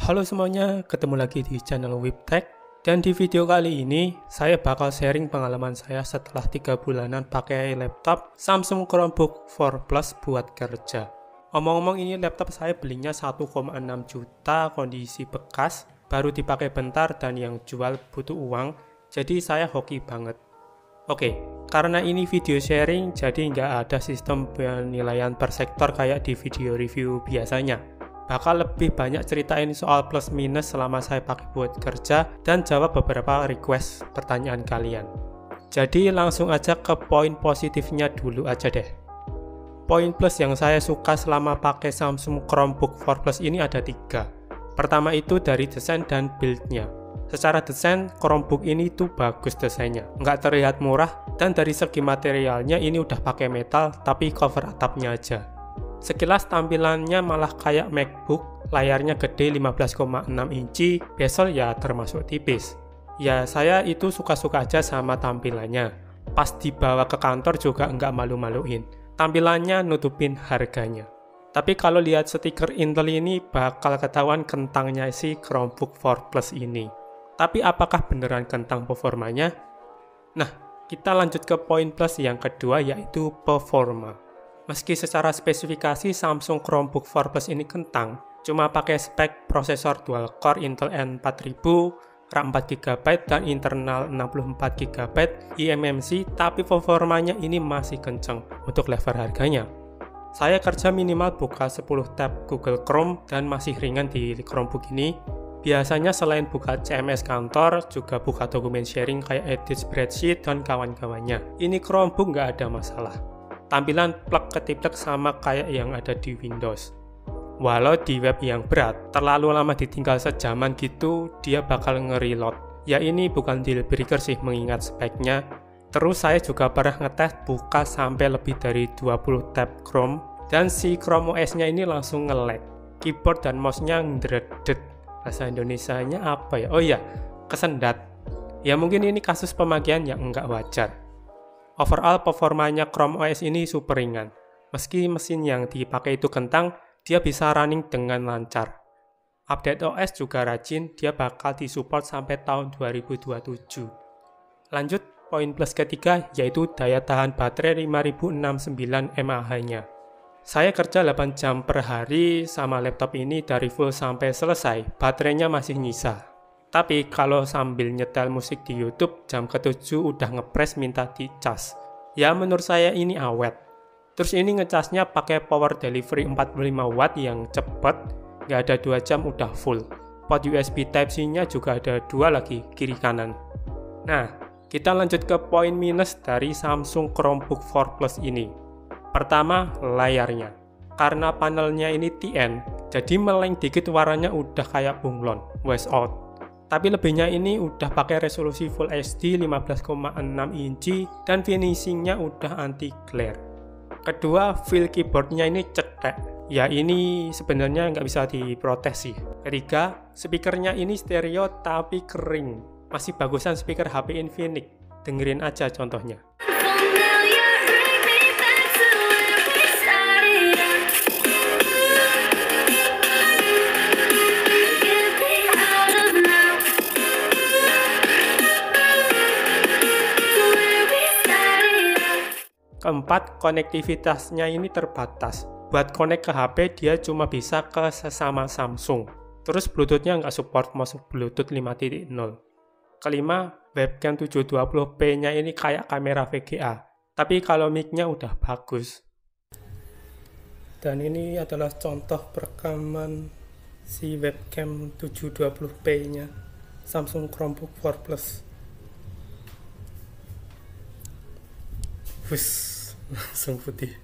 Halo semuanya, ketemu lagi di channel Wiptech. Dan di video kali ini, saya bakal sharing pengalaman saya setelah 3 bulanan pakai laptop Samsung Chromebook 4 Plus buat kerja. Omong-omong, ini laptop saya belinya 1,6 juta, kondisi bekas, baru dipakai bentar dan yang jual butuh uang, jadi saya hoki banget. Oke, karena ini video sharing, jadi nggak ada sistem penilaian per sektor kayak di video review biasanya. Bakal lebih banyak ceritain soal plus minus selama saya pakai buat kerja dan jawab beberapa request pertanyaan kalian. Jadi langsung aja ke poin positifnya dulu aja deh. Poin plus yang saya suka selama pakai Samsung Chromebook 4 Plus ini ada 3. Pertama itu dari desain dan build-nya. Secara desain, Chromebook ini tuh bagus desainnya, nggak terlihat murah, dan dari segi materialnya ini udah pakai metal tapi cover atapnya aja. Sekilas tampilannya malah kayak MacBook, layarnya gede 15,6 inci, bezel ya termasuk tipis. Ya saya itu suka-suka aja sama tampilannya. Pas dibawa ke kantor juga nggak malu-maluin. Tampilannya nutupin harganya. Tapi kalau lihat stiker Intel ini bakal ketahuan kentangnya si Chromebook 4 Plus ini. Tapi apakah beneran kentang performanya? Nah, kita lanjut ke poin plus yang kedua yaitu performa. Meski secara spesifikasi Samsung Chromebook 4 Plus ini kentang, cuma pakai spek prosesor dual core Intel N4000, RAM 4GB dan internal 64GB eMMC, tapi performanya ini masih kenceng untuk level harganya. Saya kerja minimal buka 10 tab Google Chrome dan masih ringan di Chromebook ini. Biasanya selain buka CMS kantor, juga buka dokumen sharing kayak edit spreadsheet dan kawan-kawannya. Ini Chromebook nggak ada masalah. Tampilan plug ketiplek sama kayak yang ada di Windows. Walau di web yang berat, terlalu lama ditinggal sejaman gitu, dia bakal nge-reload. Ya ini bukan deal breaker sih mengingat speknya. Terus saya juga pernah ngetes buka sampai lebih dari 20 tab Chrome, dan si Chrome OS-nya ini langsung nge-lag. Keyboard dan mouse-nya ngedredet. Bahasa Indonesianya apa ya? Oh iya, kesendat. Ya mungkin ini kasus pemakaian yang enggak wajar. Overall performanya Chrome OS ini super ringan. Meski mesin yang dipakai itu kentang, dia bisa running dengan lancar. Update OS juga rajin, dia bakal disupport sampai tahun 2027. Lanjut, poin plus ketiga yaitu daya tahan baterai 5069 mAh-nya. Saya kerja 8 jam per hari sama laptop ini dari full sampai selesai, baterainya masih nyisa. Tapi kalau sambil nyetel musik di YouTube, jam ke-7 udah ngepres minta dicas. Ya menurut saya ini awet. Terus ini ngecasnya pakai power delivery 45 watt yang cepet, nggak ada 2 jam udah full. Port USB Type-C-nya juga ada 2 lagi, kiri kanan. Nah, kita lanjut ke poin minus dari Samsung Chromebook 4 Plus ini. Pertama, layarnya. Karena panelnya ini TN, jadi meleng dikit warnanya udah kayak bunglon, wash out. Tapi lebihnya ini udah pakai resolusi Full HD 15,6 inci dan finishingnya udah anti glare. Kedua, feel keyboardnya ini cetek. Ya ini sebenarnya nggak bisa diprotes sih. Ketiga, speakernya ini stereo tapi kering. Masih bagusan speaker HP Infinix. Dengerin aja contohnya. Keempat, konektivitasnya ini terbatas. Buat connect ke HP, dia cuma bisa ke sesama Samsung. Terus Bluetooth-nya nggak support masuk Bluetooth 5.0. Kelima, webcam 720p-nya ini kayak kamera VGA. Tapi kalau mic-nya udah bagus. Dan ini adalah contoh perekaman si webcam 720p-nya Samsung Chromebook 4 Plus. Langsung putih.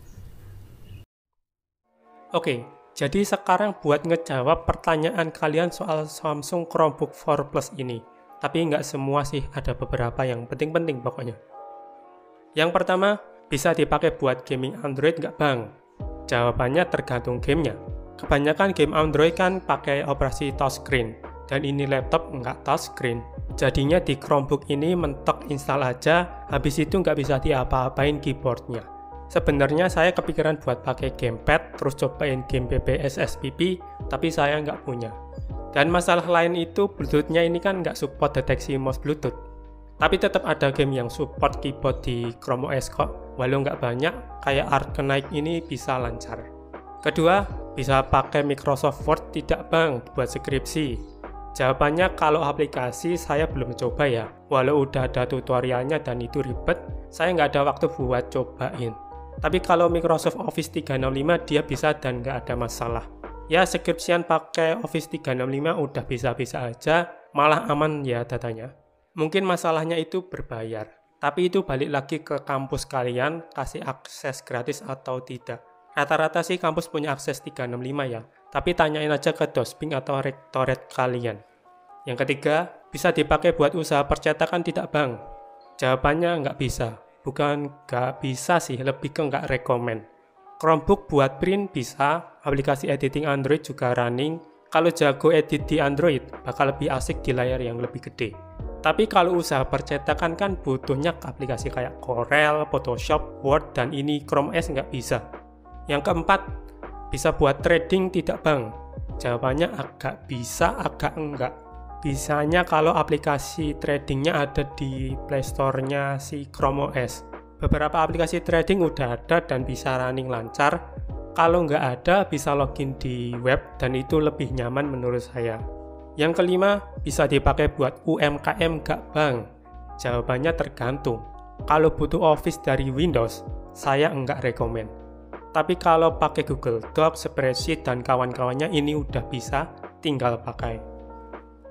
Oke, jadi sekarang buat ngejawab pertanyaan kalian soal Samsung Chromebook 4 Plus ini. Tapi nggak semua sih, ada beberapa yang penting-penting pokoknya. Yang pertama, bisa dipakai buat gaming Android nggak bang? Jawabannya tergantung gamenya. Kebanyakan game Android kan pakai operasi touchscreen, dan ini laptop nggak touchscreen. Jadinya di Chromebook ini mentok install aja, habis itu nggak bisa diapa-apain keyboardnya. Sebenarnya saya kepikiran buat pakai gamepad, terus cobain game PBS SPP, tapi saya nggak punya. Dan masalah lain itu Bluetooth-nya ini kan nggak support deteksi mouse Bluetooth. Tapi tetap ada game yang support keyboard di Chrome OS kok. Walau nggak banyak, kayak Arknight ini bisa lancar. Kedua, bisa pakai Microsoft Word tidak bang buat skripsi? Jawabannya kalau aplikasi saya belum coba ya. Walau udah ada tutorialnya dan itu ribet, saya nggak ada waktu buat cobain. Tapi kalau Microsoft Office 365 dia bisa dan nggak ada masalah. Ya skripsian pakai Office 365 udah bisa-bisa aja, malah aman ya datanya. Mungkin masalahnya itu berbayar, tapi itu balik lagi ke kampus kalian kasih akses gratis atau tidak. Rata-rata sih kampus punya akses 365 ya, tapi tanyain aja ke dosping atau rektorat kalian. Yang ketiga, bisa dipakai buat usaha percetakan tidak bang? Jawabannya nggak bisa. Bukan nggak bisa sih, lebih ke nggak rekomen. Chromebook buat print bisa, aplikasi editing Android juga running. Kalau jago edit di Android, bakal lebih asik di layar yang lebih gede. Tapi kalau usaha percetakan kan butuhnya aplikasi kayak Corel, Photoshop, Word, dan ini Chrome OS nggak bisa. Yang keempat, bisa buat trading tidak bang? Jawabannya agak bisa, agak enggak. Bisanya kalau aplikasi tradingnya ada di Play Store-nya si Chrome OS. Beberapa aplikasi trading udah ada dan bisa running lancar. Kalau nggak ada, bisa login di web dan itu lebih nyaman menurut saya. Yang kelima, bisa dipakai buat UMKM nggak bang? Jawabannya tergantung. Kalau butuh Office dari Windows, saya nggak rekomen. Tapi kalau pakai Google Docs, Spreadsheet, dan kawan-kawannya ini udah bisa, tinggal pakai.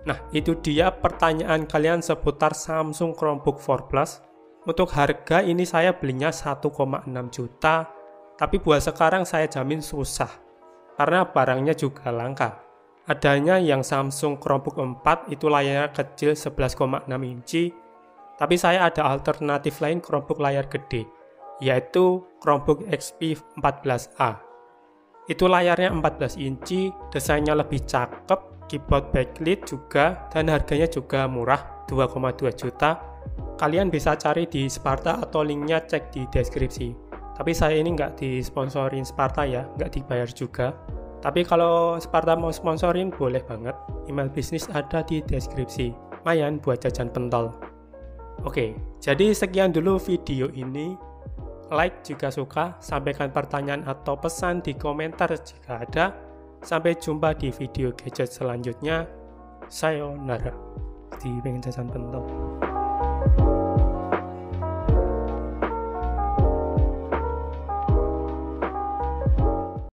Nah, itu dia pertanyaan kalian seputar Samsung Chromebook 4 Plus. Untuk harga ini saya belinya 1,6 juta, tapi buat sekarang saya jamin susah, karena barangnya juga langka. Adanya yang Samsung Chromebook 4 itu layarnya kecil 11,6 inci, tapi saya ada alternatif lain Chromebook layar gede, yaitu Chromebook XP 14A. Itu layarnya 14 inci, desainnya lebih cakep, keyboard backlit juga, dan harganya juga murah, 2,2 juta. Kalian bisa cari di Sparta atau linknya cek di deskripsi. Tapi saya ini nggak disponsorin Sparta ya, nggak dibayar juga. Tapi kalau Sparta mau sponsorin boleh banget. Email bisnis ada di deskripsi. Lumayan buat jajan pentol. Oke, jadi sekian dulu video ini. Like jika suka, sampaikan pertanyaan atau pesan di komentar jika ada. Sampai jumpa di video gadget selanjutnya. Sayonara. Di pengen jajan pentol.